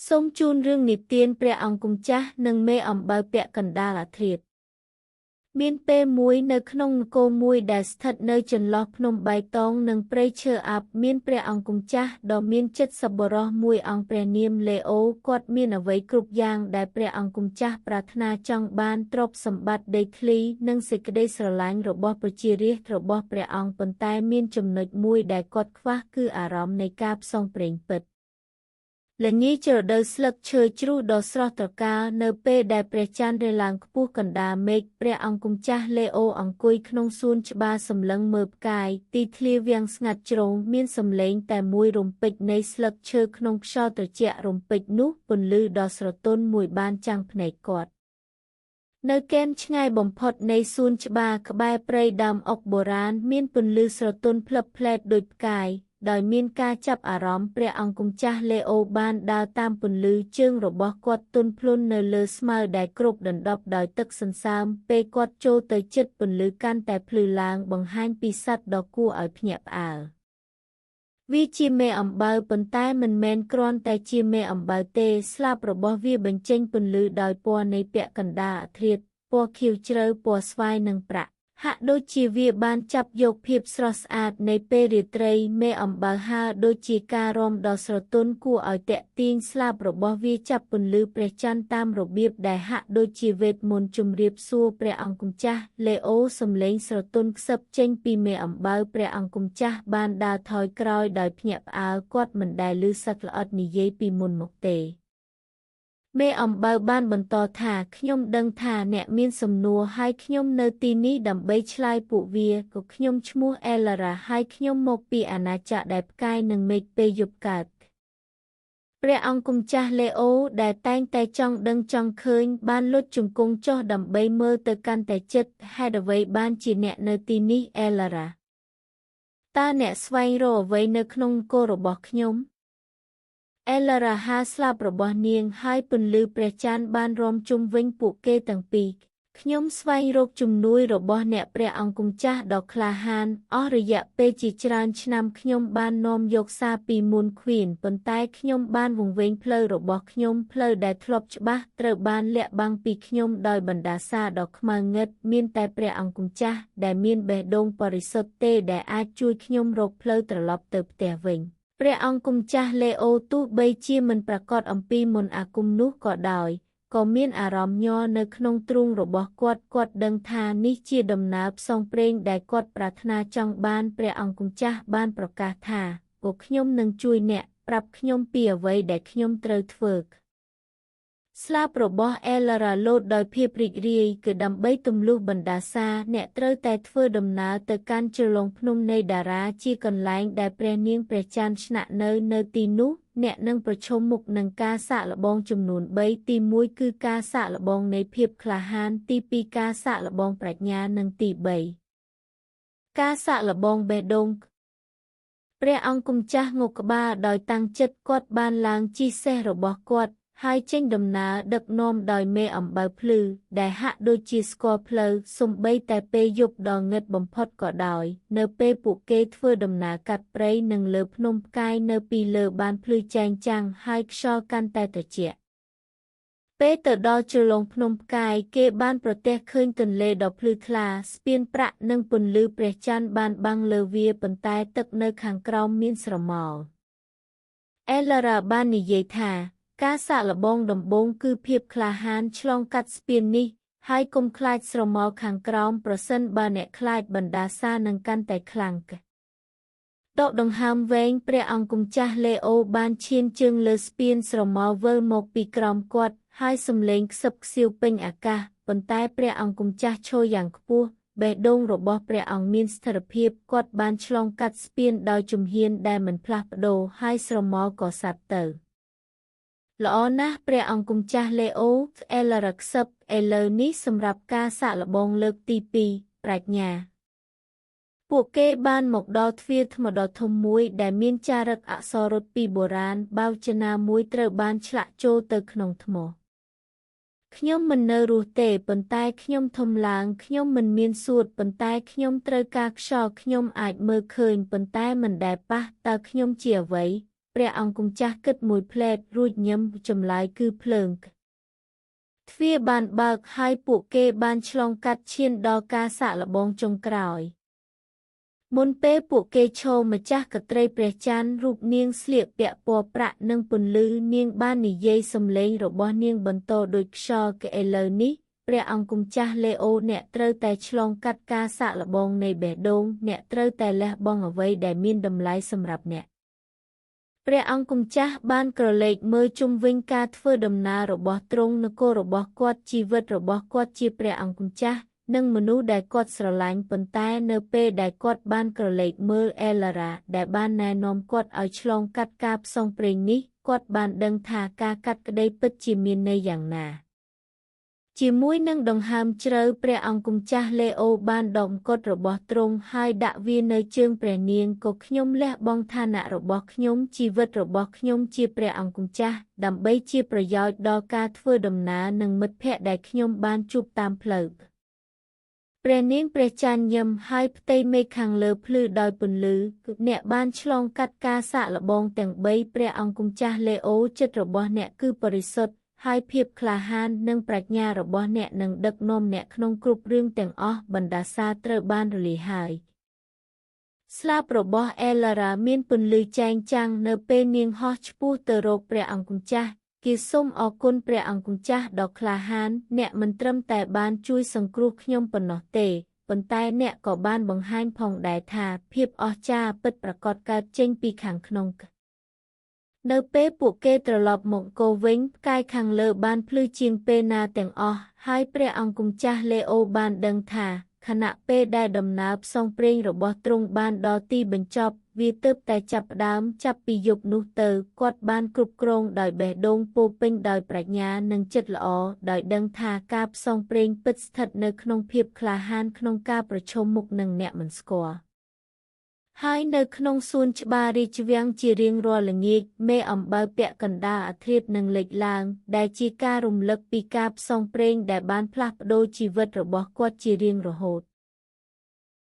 សូមជូនរឿងនិទានព្រះអង្គម្ចាស់និងមេអំបៅពាក់កណ្ដាលអាធ្រាត្រមានពេលមួយនៅក្នុងនគរមួយដែលស្ថិតនៅចន្លោះភ្នំបៃតងនិងព្រៃឈើអាប់មានព្រះអង្គម្ចាស់ដ៏មានចិត្តសប្បុរសមួយអង្គព្រះនាមលេអូគាត់មានអ្វីគ្រប់យ៉ាងដែលព្រះអង្គម្ចាស់ប្រាថ្នាចង់បានទ្រព្យសម្បត្តិដីធ្លីនិងសេចក្តីស្រឡាញ់របស់ប្រជារាស្ត្ររបស់ព្រះអង្គប៉ុន្តែមានចំណុចមួយដែលគាត់ខ្វះគឺអារម្មណ៍នៃការផ្សងព្រេងពិតល្ងាចរដូវស្លឹកឈើជ្រុះដ៏ស្រស់ត្រកាលនៅពេលដែលព្រះច័ន្ទរះឡើងខ្ពស់កណ្ដាលមេឃព្រះអង្គម្ចាស់លេអូអង្គុយក្នុងសួនច្បារសម្លឹងមើលផ្កាយទីធ្លាវាំងស្ងាត់ជ្រងមានសំឡេងតែមួយរំពេចនៃស្លឹកឈើក្នុងខ្យល់ត្រជាក់រំពេចនោះពន្លឺដ៏ស្រទន់មួយបានចាំងភ្នែកគាត់នៅគែមឆ្ងាយបំផុតនៃសួនច្បារក្បែរព្រៃដើមអុកបុរាណមានពន្លឺស្រទន់ភ្លឹបភ្លែតដូចផ្កាយដោយមានការចាប់អារម្មណ៍ព្រះអង្គម្ចាស់លេអូបានដើរតាមពន្លឺជើងរបស់គាត់ទន់ភ្លន់នៅលើស្មៅដែលគ្របដណ្ដប់ដោយទឹកសន្សើមពេលគាត់ចូលទៅជិតពន្លឺកាន់តែភ្លឺឡើងបង្ហាញពីសត្វដ៏គួរឲ្យភ្ញាក់ផ្អើលវាជាមេអំបៅប៉ុន្តែមិនមែនគ្រាន់តែជាមេអំបៅទេស្លាបរបស់វាបញ្ចេញពន្លឺដោយពណ៌នៃពាក់កណ្ដាលអាធ្រាត្រពណ៌ខៀវជ្រៅពណ៌ស្វាយនិងប្រាក់ហាក់ដូចជាវាបានចាប់យកភាពស្រស់ស្អាតនៃពេលរាត្រីមេអំបៅហើរដូចជាការរាំដ៏ស្រទន់គួរឲ្យទាក់ទាញស្លាបរបស់វាចាប់ពន្លឺព្រះច័ន្ទតាមរបៀបដែលហាក់ដូចជាវេទមន្តជម្រាបសួរព្រះអង្គម្ចាស់លេអូសំឡេងស្រទន់ខ្សឹបចេញពីមេអំបៅព្រះអង្គម្ចាស់បានដើរថយក្រោយដោយភ្ញាក់ផ្អើលគាត់មិនដែលឮសត្វល្អិតនិយាយពីមុនមកទេមេអំបៅបានបន្តថាខ្ញុំដឹងថាអ្នកមានសំណួរហើយខ្ញុំនៅទីនេះដើម្បីឆ្លើយពួកវាក៏ខ្ញុំឈ្មោះអេឡារ៉ាហើយខ្ញុំមកពីអាណាចក្រដែលផ្កាយនឹងមេឃពេលយប់កើតព្រះអង្គម្ចាស់លេអូដែលតែងតែចង់ដឹងចង់ឃើញបានលុតជង្គង់ចុះដើម្បីមើលទៅកាន់តែជិតហេតុអ្វីបានជាអ្នកនៅទីនេះអេឡារ៉ាតើអ្នកស្វែងរកអ្វីនៅក្នុងនគររបស់ខ្ញុំអេឡារ៉ាហាស្លាប់របស់នាងហើយពន្លឺព្រះច័ន្ទបានរំជុំវិញពួកគេទាំងពីរខ្ញុំស្វែងរកជំនួយរបស់អ្នកព្រះអង្គម្ចាស់ដ៏ក្លាហានអស់រយៈពេលជាច្រើនឆ្នាំខ្ញុំបាននាំយកសារពីមុនឃ្វីនប៉ុន្តែខ្ញុំបានវង្វេងផ្លូវរបស់ខ្ញុំផ្លូវដែលធ្លាប់ច្បាស់ត្រូវបានលាក់បាំងពីខ្ញុំដោយបណ្ដាសាដ៏ខ្មៅងឹតមានតែព្រះអង្គម្ចាស់ដែលមានបេះដូងបរិសុទ្ធទេដែលអាចជួយខ្ញុំរកផ្លូវត្រឡប់ទៅផ្ទះវិញព្រះអង្គម្ចាស់លេអូទោះបីជាមិនប្រកាសអំពីមន្តអាគមនោះក៏ដោយក៏មានអារម្មណ៍ញ័រនៅក្នុងទ្រូងរបស់គាត់ដឹងថានេះជាដំណើរផ្សងព្រេងដែលគាត់ប្រាថ្នាចង់បានព្រះអង្គម្ចាស់បានប្រកាសថាពួកខ្ញុំនឹងជួយអ្នកប្រាប់ខ្ញុំពីអ្វីដែលខ្ញុំត្រូវធ្វើស្លាបរបស់អេឡារ៉ាលោតដោយភាពរីករាយគឺដើម្បីទម្លុះបណ្ដាសាអ្នកត្រូវតែធ្វើដំណើរទៅកាន់ជ្រលងភ្នំនៃតារាជាកន្លែងដែលព្រះនាងព្រះច័ន្ទស្នាក់នៅទីនោះអ្នកនឹងប្រឈមមុខនឹងការសាកល្បងចំនួន3ទី1គឺការសាកល្បងនៃភាពក្លាហានទី2ការសាកល្បងប្រាជ្ញានិងទី3ការសាកល្បងបេះដូងព្រះអង្គម្ចាស់ងក់ក្បាលដោយតាំងចិត្តគាត់បានឡើងជិះសេះរបស់គាត់ហើយចេញដំណើរដឹកនាំដោយមេអំបៅភ្លឺដែលហាក់ដូចជាស្គាល់ផ្លូវសូម្បីតែពេលយប់ដ៏ងឹតបំផុតក៏ដោយនៅពេលពួកគេធ្វើដំណើរកាត់ព្រៃនិងលើភ្នំផ្កាយនៅពីលើបានភ្លឺចែងចាំងហើយខ្យល់កាន់តែត្រជាក់ពេលទៅដល់ជ្រលងភ្នំផ្កាយគេបានប្រទះឃើញទន្លេដ៏ភ្លឺថ្លាស្ពានប្រាក់និងពន្លឺព្រះច័ន្ទបានបាំងលើវាប៉ុន្តែទឹកនៅខាងក្រោមមានស្រមោលអេឡារ៉ាបាននិយាយថាការសាកល្បងដំបូងគឺភាពក្លាហានឆ្លងកាត់ស្ពាននេះហើយកុំខ្លាចស្រមោលខាងក្រោមប្រសិនបើអ្នកខ្លាចបណ្ដាសានឹងកាន់តែខ្លាំងដកដង្ហើមវែងព្រះអង្គម្ចាស់លេអូបានឈានជើងលើស្ពានស្រមោលវិលមកពីក្រោមគាត់ហើយសំឡេងខ្សឹបខ្សៀវពេញអាកាសប៉ុន្តែព្រះអង្គម្ចាស់ឈរយ៉ាងខ្ពស់បេះដូងរបស់ព្រះអង្គមានស្ថិរភាពគាត់បានឆ្លងកាត់ស្ពានដោយជំហានដែលមិនផ្លាស់ប្ដូរហើយស្រមោលក៏សាត់ទៅល្អណាស់ព្រះអង្គម្ចាស់លេអូអេឡារ៉ាខ្សឹបឥឡូវនេះសម្រាប់ការសាកល្បងលើកទី2ប្រាជ្ញាពួកគេបានមកដល់ទ្វារថ្មដ៏ធំមួយដែលមានចារឹកអក្សររត់ពីបុរាណបាវចនាមួយត្រូវបានឆ្លាក់ចូលទៅក្នុងថ្មខ្ញុំមិននៅរស់ទេប៉ុន្តែខ្ញុំធំឡើងខ្ញុំមិនមានសួតប៉ុន្តែខ្ញុំត្រូវការខ្យល់ខ្ញុំអាចមើលឃើញប៉ុន្តែមិនដែលប៉ះតើខ្ញុំជាអ្វី ព្រះអង្គម្ចាស់គិតមួយផ្លែតរួចញឹមចម្លើយគឺភ្លើងទ្វារបានបើកហើយពួកគេបានឆ្លងកាត់ឈានដល់ការសាកល្បងចុងក្រោយមុនពេលពួកគេឈរម្ចាស់កត្រីព្រះច័ន្ទរូបនាងស្លៀកពាក់ពណ៌ប្រាក់និងពន្លឺនាងបាននិយាយសំឡេងរបស់នាងបន្តដូចខ្យល់ឥឡូវនេះព្រះអង្គម្ចាស់លេអូអ្នកត្រូវតែឆ្លងកាត់ការសាកល្បងនៃបេះដូងអ្នកត្រូវតែលះបង់អ្វីដែលមានតម្លៃសម្រាប់អ្នកព្រះអង្គម្ចាស់បានក្រឡេកមើលជុំវិញការធ្វើដំណើររបស់ទ្រង់នគររបស់គាត់ជីវិតរបស់គាត់ជាព្រះអង្គម្ចាស់និងមនុស្សដែលគាត់ស្រឡាញ់ប៉ុន្តែនៅពេលដែលគាត់បានក្រឡេកមើលអេឡារ៉ាដែលបានណែនាំគាត់ឲ្យឆ្លងកាត់ការផ្សងព្រេងនេះគាត់បានដឹងថាការកាត់ក្តីពិតជាមានន័យយ៉ាងណាជាមួយនឹងដង្ហើមជ្រៅព្រះអង្គម្ចាស់លេអូបានដកមកុដរបស់ទ្រង់ហើយដាក់វានៅជើងព្រះនាងក៏ខ្ញុំលះបង់ឋានៈរបស់ខ្ញុំជីវិតរបស់ខ្ញុំជាព្រះអង្គម្ចាស់ដើម្បីជាប្រយោជន៍ដល់ការធ្វើដំណើរនឹងមិត្តភ័ក្តិដែលខ្ញុំបានជួបតាមផ្លូវព្រះនាងព្រះច័ន្ទញឹមហើយផ្ទៃមេឃខាងលើភ្លឺដោយពន្លឺអ្នកបានឆ្លងកាត់ការសាកល្បងទាំង3ព្រះអង្គម្ចាស់លេអូចិត្តរបស់អ្នកគឺបរិសុទ្ធហើយភាពក្លាហាននិងប្រាជ្ញារបស់អ្នកនឹងដឹកនាំអ្នកក្នុងគ្រប់រឿងទាំងអស់បណ្ដាសាត្រូវបានរលាយហើយស្លាបរបស់អេឡារ៉ាមានពន្លឺចែងចាំងនៅពេលនាងហោះឆ្ពោះទៅរកព្រះអង្គម្ចាស់គេសូមអរគុណព្រះអង្គម្ចាស់ដ៏ក្លាហានអ្នកមិនត្រឹមតែបានជួយសង្គ្រោះខ្ញុំប៉ុណ្ណោះទេប៉ុន្តែអ្នកក៏បានបង្ហាញផងដែរថាភាពអស្ចារ្យពិតប្រាកដកើតចេញពីខាងក្នុងនៅពេលពួកគេត្រឡប់មកគោវិញផ្កាយខាងលើបានភ្លឺជាងពេលណាទាំងអស់ហើយព្រះអង្គម្ចាស់លេអូបានដឹងថាខណៈពេលដែលដំណើរផ្សងព្រេងរបស់ទ្រង់បានដល់ទីបញ្ចប់វាទើបតែចាប់ផ្ដើមចាប់ពីយប់នោះទៅគាត់បានគ្រប់គ្រងដោយបេះដូងពោពេញដោយប្រាជ្ញានិងចិត្តល្អដោយដឹងថាការផ្សងព្រេងពិតស្ថិតនៅក្នុងភាពក្លាហានក្នុងការប្រឈមមុខនឹងអ្នកមិនស្គាល់ហើយនៅក្នុងសួនច្បាររាជវាំងជារៀងរាល់ល្ងាចមេអំបៅពាក់កណ្ដាលអាធ្រាត្រនឹងលេចឡើងដែលជាការរំលឹកពីការផ្សងព្រេងដែលបានផ្លាស់ប្ដូរជីវិតរបស់គាត់ជារៀងរហូត